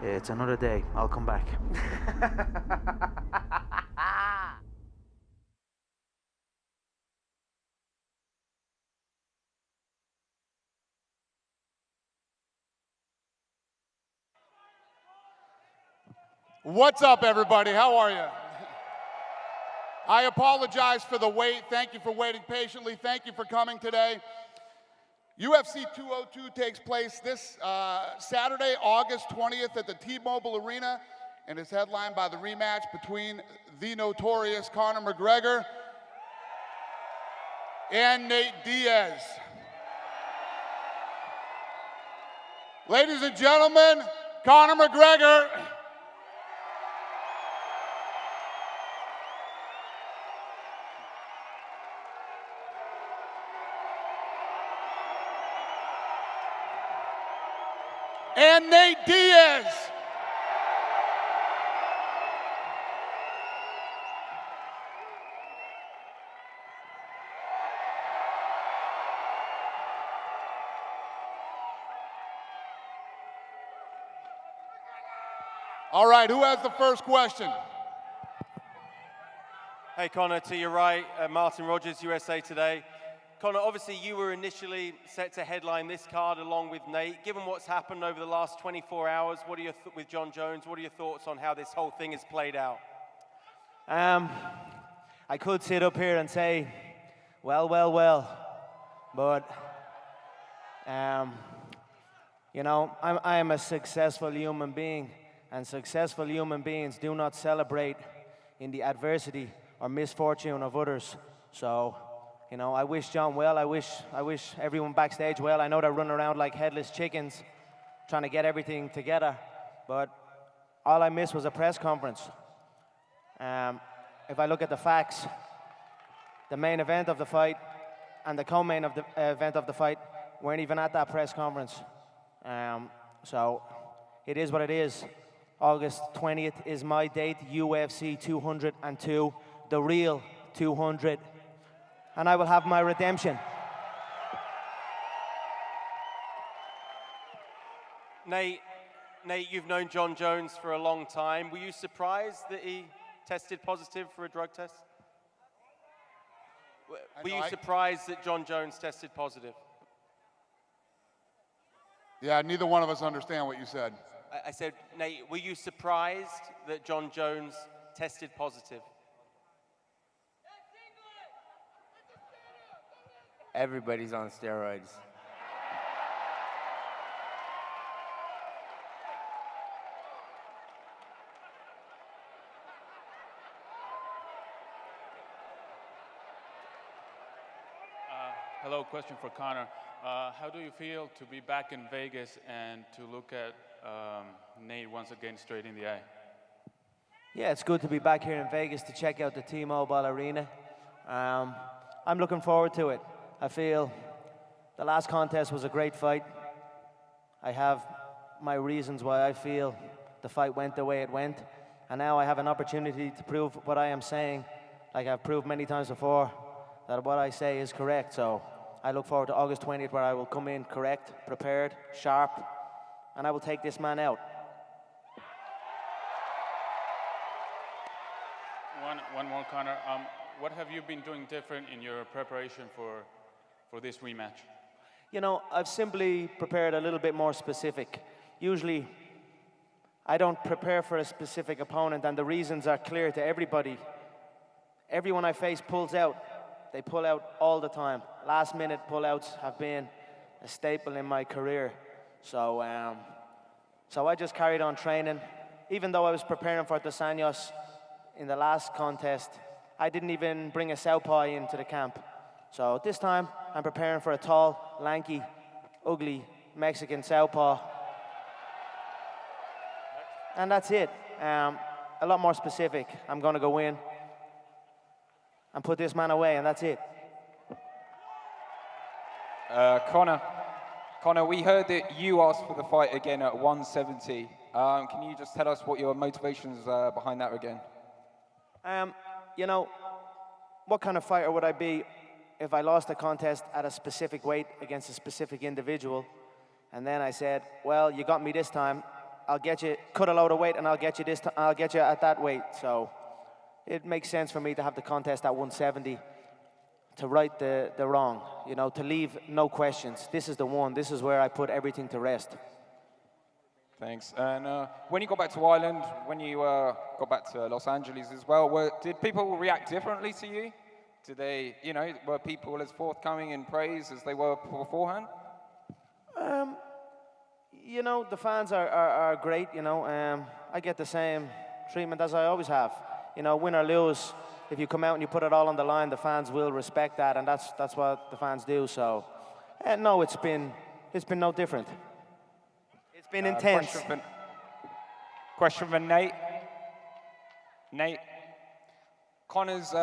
It's another day. I'll come back. What's up, everybody? How are you? I apologize for the wait. Thank you for waiting patiently. Thank you for coming today. UFC 202 takes place this Saturday, August 20th at the T-Mobile Arena, and is headlined by the rematch between the notorious Conor McGregor and Nate Diaz. Ladies and gentlemen, Conor McGregor. And Nate Diaz. All right, who has the first question? Hey, Conor, to your right, Martin Rogers, USA Today. Conor, obviously you were initially set to headline this card along with Nate. Given what's happened over the last 24 hours, what are your with Jon Jones, what are your thoughts on how this whole thing has played out? I could sit up here and say, well, but you know, I am a successful human being, and successful human beings do not celebrate in the adversity or misfortune of others. So, you know, I wish Jon well. I wish everyone backstage well. I know they're running around like headless chickens, trying to get everything together. But all I missed was a press conference. If I look at the facts, the main event of the fight and the co-main of the event of the fight weren't even at that press conference. So it is what it is. August 20th is my date, UFC 202, the real 200. And I will have my redemption. Nate, you've known Jon Jones for a long time. Were you surprised that he tested positive for a drug test? Were you surprised that Jon Jones tested positive? Yeah, neither one of us understand what you said. I said, Nate, were you surprised that Jon Jones tested positive? Everybody's on steroids. Hello, question for Conor. How do you feel to be back in Vegas and to look at Nate once again straight in the eye? Yeah, it's good to be back here in Vegas to check out the T-Mobile Arena. I'm looking forward to it. I feel the last contest was a great fight. I have my reasons why I feel the fight went the way it went. And now I have an opportunity to prove what I am saying, like I've proved many times before, that what I say is correct. So I look forward to August 20th, where I will come in correct, prepared, sharp, and I will take this man out. One more, Conor. What have you been doing different in your preparation for this rematch? You know, I've simply prepared a little bit more specific. Usually, I don't prepare for a specific opponent, and the reasons are clear to everybody. Everyone I face pulls out. They pull out all the time. Last-minute pullouts have been a staple in my career. So I just carried on training. Even though I was preparing for Dos Anjos in the last contest, I didn't even bring a southpaw into the camp. So this time, I'm preparing for a tall, lanky, ugly Mexican southpaw. And that's it. A lot more specific. I'm going to go in and put this man away, and that's it. Conor, we heard that you asked for the fight again at 170. Can you just tell us what your motivations behind that again? You know, what kind of fighter would I be if I lost a contest at a specific weight against a specific individual? And then I said, well, you got me this time. I'll get you, cut a load of weight, and I'll get you I'll get you at that weight. So it makes sense for me to have the contest at 170 to right the wrong, you know, to leave no questions. This is the one. This is where I put everything to rest. Thanks. And when you got back to Ireland, when you got back to Los Angeles as well, did people react differently to you? Did they, you know, were people as forthcoming in praise as they were beforehand? You know, the fans are great, you know. I get the same treatment as I always have. You know, win or lose, if you come out and you put it all on the line, the fans will respect that, and that's what the fans do. So, no, it's been no different. It's been intense. Question for Nate. Nate, Conor's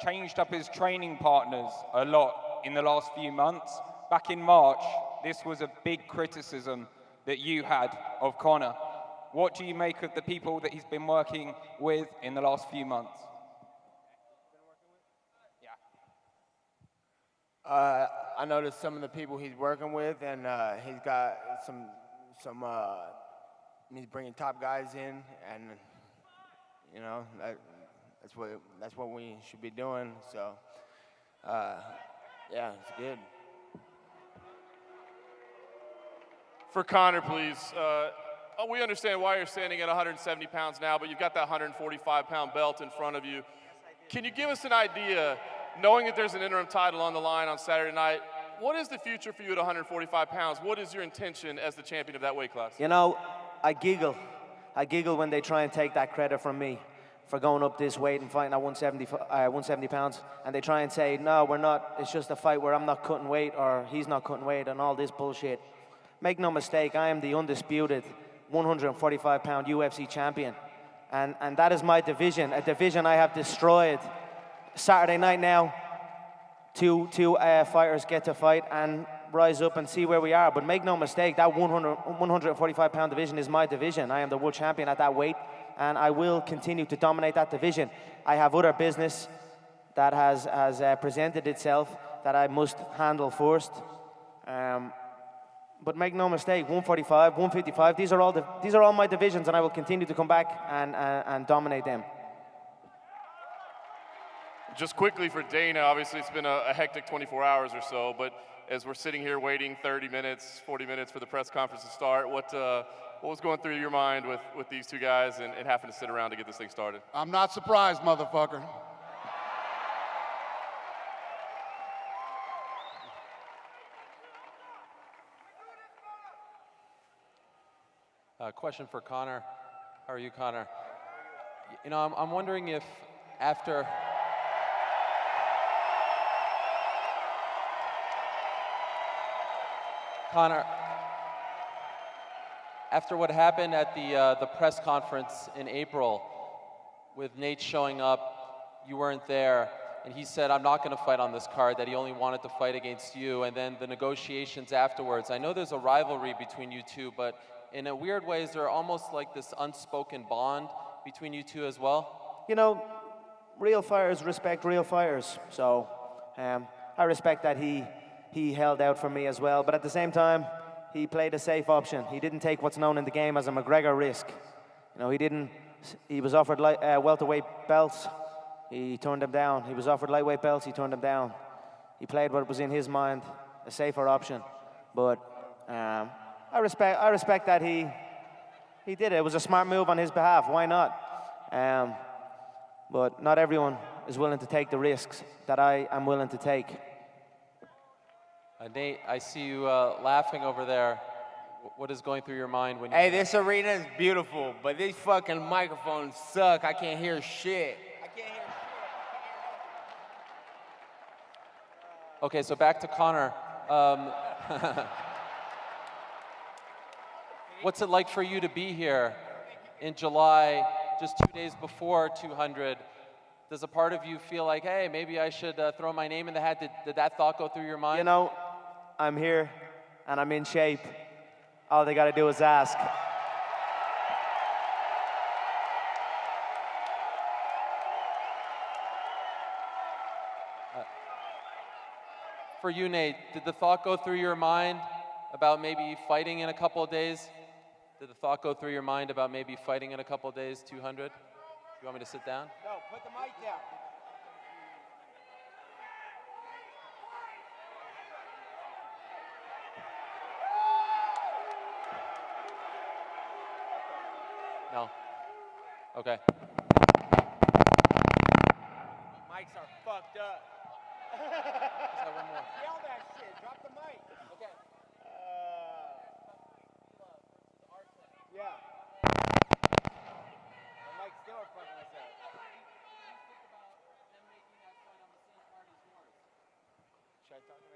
changed up his training partners a lot in the last few months. Back in March, this was a big criticism that you had of Conor. What do you make of the people that he's been working with in the last few months? I noticed some of the people he's working with, and he's got some he's bringing top guys in, and you know that's what we should be doing. So yeah, it's good. For Conor, please. We understand why you're standing at 170 pounds now, but you've got that 145-pound belt in front of you. Can you give us an idea, knowing that there's an interim title on the line on Saturday night, what is the future for you at 145 pounds? What is your intention as the champion of that weight class? You know, I giggle. I giggle when they try and take that credit from me for going up this weight and fighting at 170 pounds. And they try and say, no, we're not. It's just a fight where I'm not cutting weight or he's not cutting weight and all this bullshit. Make no mistake, I am the undisputed 145-pound UFC champion. And that is my division, a division I have destroyed. Saturday night now, two fighters get to fight and rise up and see where we are. But make no mistake, that 145-pound division is my division. I am the world champion at that weight, and I will continue to dominate that division. I have other business that has presented itself that I must handle first. But make no mistake, 145, 155, these are all my divisions, and I will continue to come back and dominate them. Just quickly for Dana, obviously it's been a hectic 24 hours or so, but as we're sitting here waiting 30 minutes, 40 minutes for the press conference to start, what was going through your mind with these two guys and having to sit around to get this thing started? I'm not surprised, motherfucker. Question for Conor. How are you, Conor? You know, I'm wondering if after... Conor, after what happened at the press conference in April with Nate showing up, you weren't there, and he said, I'm not going to fight on this card, that he only wanted to fight against you, and then the negotiations afterwards. I know there's a rivalry between you two, but in a weird way, is there almost like this unspoken bond between you two as well? You know, real fighters respect real fighters, so I respect that he held out for me as well, but at the same time, he played a safe option. He didn't take what's known in the game as a McGregor risk. You know, he was offered welterweight belts, he turned them down. He was offered lightweight belts, he turned them down. He played what was in his mind, a safer option. But I respect that he did it. It was a smart move on his behalf. Why not? But not everyone is willing to take the risks that I am willing to take. Nate, I see you laughing over there. What is going through your mind when you... Hey, this arena is beautiful, but these fucking microphones suck. I can't hear shit. Okay, so back to Conor. What's it like for you to be here in July, just 2 days before 200? Does a part of you feel like, hey, maybe I should throw my name in the hat? Did that thought go through your mind? You know, I'm here and I'm in shape. All they got to do is ask. For you, Nate, did the thought go through your mind about maybe fighting in a couple of days? Did the thought go through your mind about maybe fighting in a couple of days, 200? You want me to sit down? No, put the mic down. No? Okay. Mics are fucked up. Let's have one more. Yell that shit. Drop the mic. Okay. Yeah. The mic still are fucking us up. Should I talk to my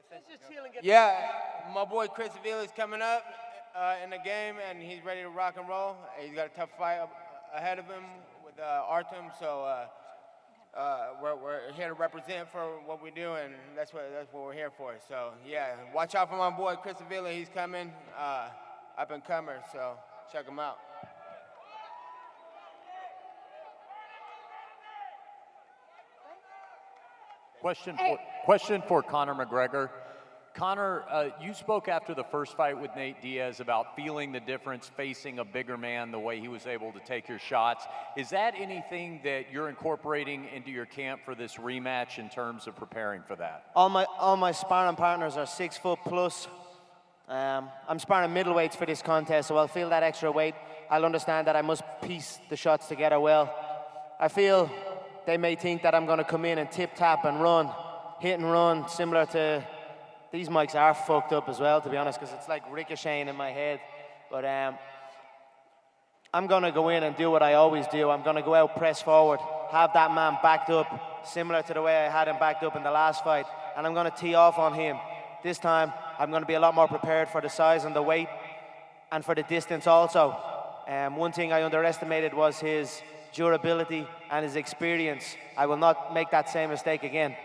Let's just chill and get. Yeah, my boy Chris Avila is coming up in the game, and he's ready to rock and roll. He's got a tough fight ahead of him with Artem, so we're here to represent for what we do, and that's what we're here for. So yeah, watch out for my boy Chris Avila. He's coming, up and comer. So check him out. Question for Conor McGregor. Conor, you spoke after the first fight with Nate Diaz about feeling the difference facing a bigger man, the way he was able to take your shots. Is that anything that you're incorporating into your camp for this rematch in terms of preparing for that? All my sparring partners are 6 foot plus. I'm sparring middleweights for this contest, so I'll feel that extra weight. I'll understand that I must piece the shots together well. I feel they may think that I'm going to come in and tip-tap and run, hit and run, similar to... These mics are fucked up as well, to be honest, because it's like ricocheting in my head. But I'm going to go in and do what I always do. I'm going to go out, press forward, have that man backed up, similar to the way I had him backed up in the last fight. And I'm going to tee off on him. This time, I'm going to be a lot more prepared for the size and the weight and for the distance also. One thing I underestimated was his durability and his experience. I will not make that same mistake again.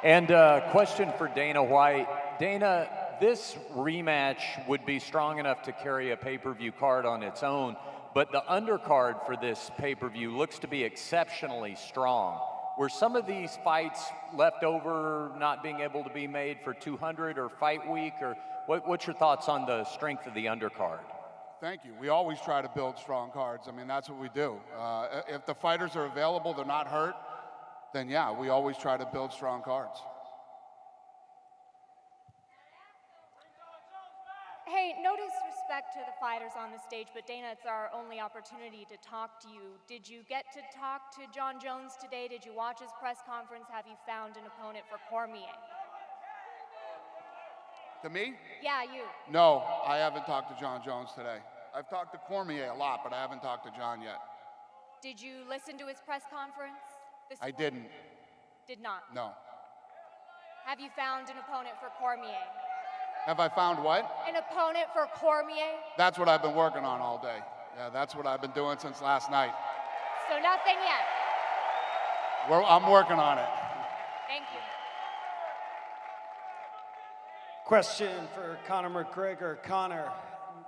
And question for Dana White. Dana, this rematch would be strong enough to carry a pay-per-view card on its own, but the undercard for this pay-per-view looks to be exceptionally strong. Were some of these fights left over, not being able to be made for 200 or fight week, or what's your thoughts on the strength of the undercard? Thank you. We always try to build strong cards. I mean, that's what we do. If the fighters are available, they're not hurt, then yeah, we always try to build strong cards. Hey, no disrespect to the fighters on the stage, but Dana, it's our only opportunity to talk to you. Did you get to talk to Jon Jones today? Did you watch his press conference? Have you found an opponent for Cormier? To me? Yeah, you. No, I haven't talked to Jon Jones today. I've talked to Cormier a lot, but I haven't talked to Jon yet. Did you listen to his press conference? I didn't. Did not? No. Have you found an opponent for Cormier? Have I found what? An opponent for Cormier? That's what I've been working on all day. Yeah, that's what I've been doing since last night. So nothing yet? I'm working on it. Thank you. Question for Conor McGregor. Conor,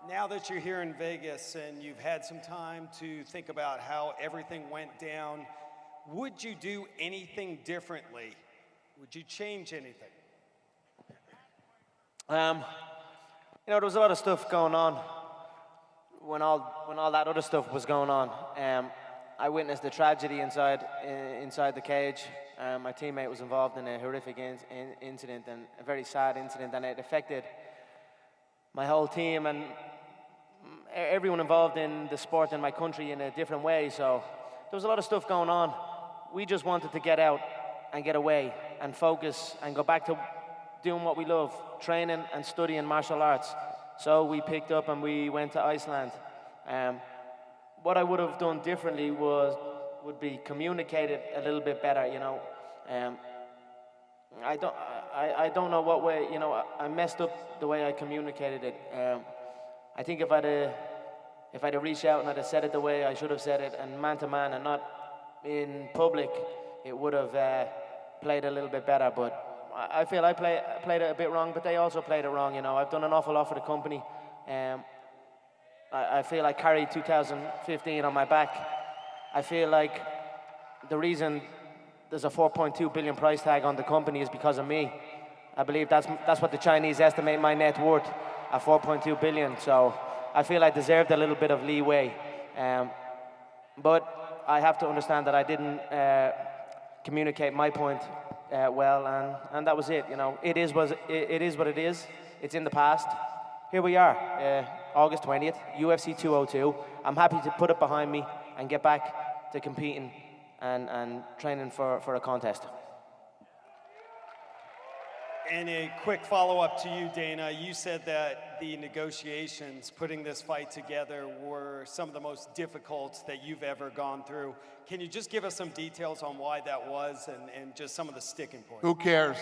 now that you're here in Vegas and you've had some time to think about how everything went down, would you do anything differently? Would you change anything? There was a lot of stuff going on when all that other stuff was going on. I witnessed the tragedy inside the cage. My teammate was involved in a horrific incident, and a very sad incident, and it affected my whole team and everyone involved in the sport in my country in a different way. So there was a lot of stuff going on. We just wanted to get out and get away and focus and go back to doing what we love, training and studying martial arts. So we picked up and we went to Iceland. What I would have done differently would be communicated a little bit better, I don't know what way, I messed up the way I communicated it. I think if I'd have reached out and I'd have said it the way I should have said it, and man to man and not in public, it would have played a little bit better. But I feel I played it a bit wrong, but they also played it wrong. I've done an awful lot for the company. I feel I carried 2015 on my back. I feel like the reason there's a 4.2 billion price tag on the company is because of me. I believe that's what the Chinese estimate my net worth. at 4.2 billion. So I feel I deserved a little bit of leeway. But I have to understand that I didn't communicate my point well, and that was it. You know, it is what it is. It's in the past. Here we are, August 20th, UFC 202. I'm happy to put it behind me and get back to competing and training for a contest. And a quick follow-up to you, Dana. You said that the negotiations, putting this fight together, were some of the most difficult that you've ever gone through. Can you just give us some details on why that was and just some of the sticking points? Who cares?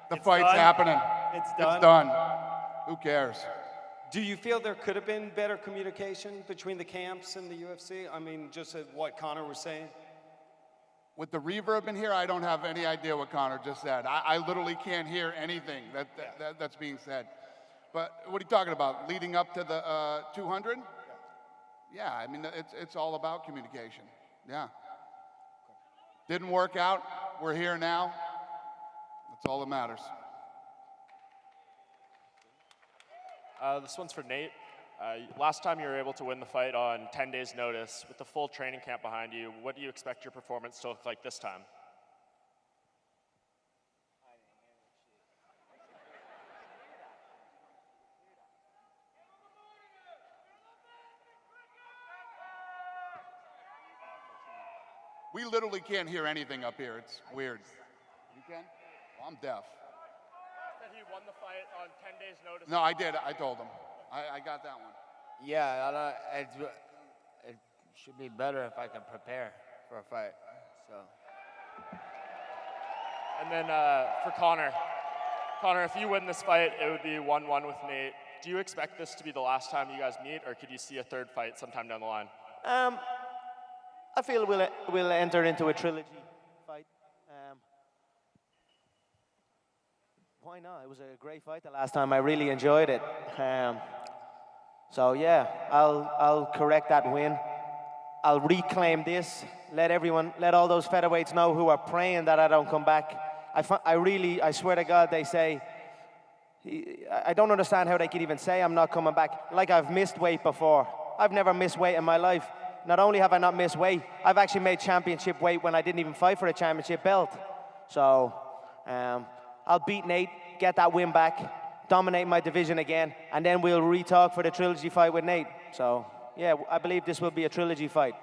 The It's fight's done? happening. It's done? It's done. Who cares? Do you feel there could have been better communication between the camps and the UFC? I mean, just what Conor was saying? With the reverb in here, I don't have any idea what Conor just said. I literally can't hear anything that's being said. But what are you talking about? Leading up to the 200? Yeah, I mean, it's all about communication. Yeah. Didn't work out. We're here now. That's all that matters. This one's for Nate. Last time you were able to win the fight on 10 days' notice, with the full training camp behind you, what do you expect your performance to look like this time? We literally can't hear anything up here. It's weird. You can? Well, I'm deaf. Said he won the fight on 10 days' notice. No, I did. I told him. I got that one. Yeah, it should be better if I can prepare for a fight. So. And then for Conor. Conor, if you win this fight, it would be 1-1 with Nate. Do you expect this to be the last time you guys meet, or could you see a third fight sometime down the line? I feel we'll enter into a trilogy fight. Why not? It was a great fight the last time. I really enjoyed it. So yeah, I'll correct that win. I'll reclaim this. Let all those featherweights know who are praying that I don't come back. I swear to God, they say, I don't understand how they could even say I'm not coming back. Like I've missed weight before. I've never missed weight in my life. Not only have I not missed weight, I've actually made championship weight when I didn't even fight for a championship belt. So I'll beat Nate, get that win back, dominate my division again, and then we'll re-talk for the trilogy fight with Nate. So yeah, I believe this will be a trilogy fight.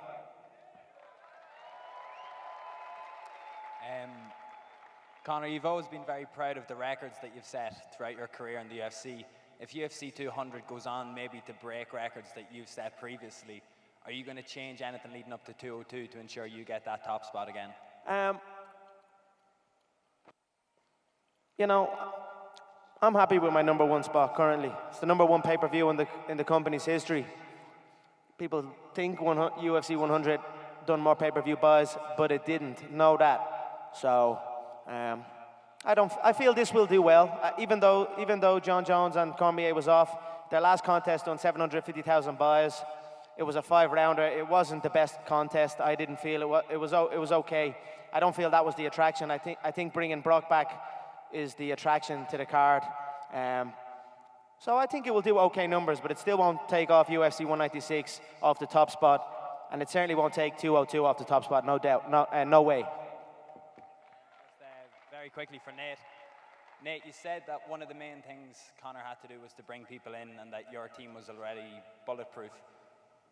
Conor, you've always been very proud of the records that you've set throughout your career in the UFC. If UFC 200 goes on maybe to break records that you've set previously, are you going to change anything leading up to 202 to ensure you get that top spot again? You know, I'm happy with my #1 spot currently. It's the #1 pay-per-view in the company's history. People think UFC 100 done more pay-per-view buys, but it didn't. Know that. So I feel this will do well. Even though John Jones and Cormier was off, their last contest done 750,000 buys. It was a 5-rounder. It wasn't the best contest. I didn't feel it was okay. I don't feel that was the attraction. I think bringing Brock back is the attraction to the card. So I think it will do okay numbers, but it still won't take off UFC 196 off the top spot, and it certainly won't take 202 off the top spot. No doubt. No way. Very quickly for Nate. Nate, you said that one of the main things Conor had to do was to bring people in and that your team was already bulletproof.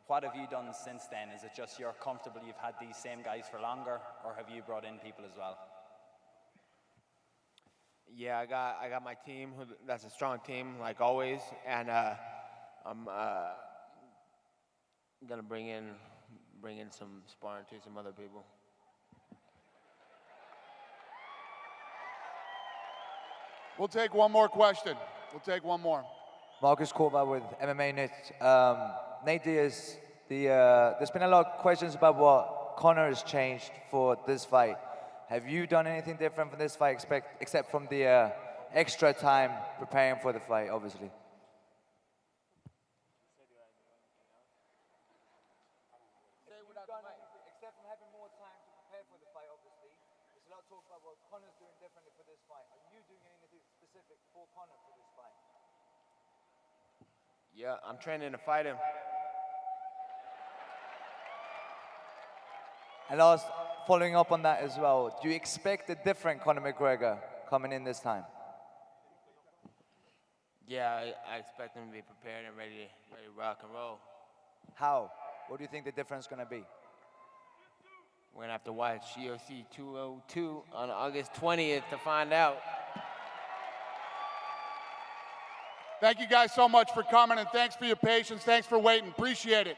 What have you done since then? Is it just you're comfortable you've had these same guys for longer, or have you brought in people as well? Yeah, I got my team. That's a strong team, like always, and I'm gonna bring in some sparring to some other people. We'll take one more question. We'll take one more. Marcus Korba with MMA Net. Nate Diaz, there's been a lot of questions about what Conor has changed for this fight. Have you done anything different for this fight, except from the extra time preparing for the fight, obviously? Except from having more time to prepare for the fight, obviously. There's a lot of talk about what Conor's doing differently for this fight. Are you doing anything specific for Conor for this fight? Yeah, I'm training to fight him. And last, following up on that as well, do you expect a different Conor McGregor coming in this time? Yeah, I expect him to be prepared and ready to rock and roll. How? What do you think the difference is going to be? We're gonna have to watch UFC 202 on August 20th to find out. Thank you guys so much for coming, and thanks for your patience. Thanks for waiting. Appreciate it.